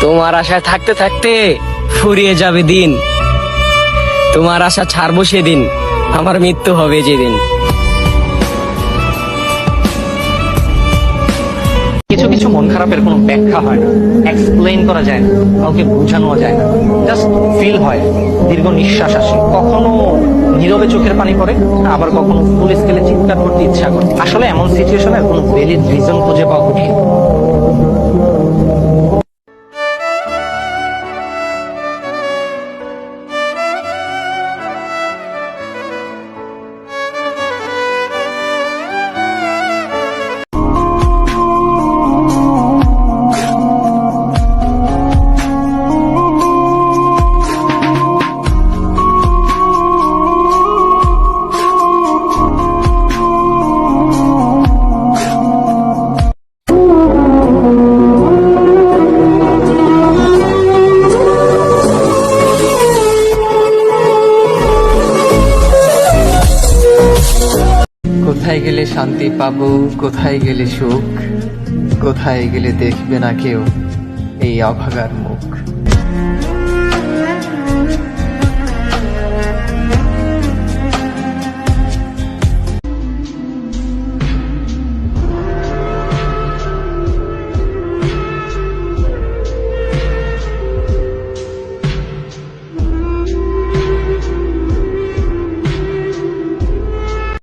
তোমার আশায় থাকতে থাকতে ফুরিয়ে যাবে দিন, তোমার আশা ছাড়বো সেদিন, আমার মৃত্যু হবে যেদিন। কিছু কিছু মন খারাপের কোনো ব্যাখ্যা হয় না, এক্সপ্লেইন করা যায় না, কাউকে বোঝানো যায় না, জাস্ট ফিল হয়। দীর্ঘ নিঃশ্বাস আসে, কখনো নীরবে চোখের পানি পড়ে, আবার কখনো ফুল স্কেলে চিৎকার করতে ইচ্ছা করে। আসলে এমন সিচুয়েশনের কোনো ভ্যালিড রিজন খুঁজে পাওয়া কঠিন। কোথায় গেলে শান্তি পাবো, কোথায় গেলে সুখ, কোথায় গেলে দেখবে না কেউ এই অভাগার মুখ।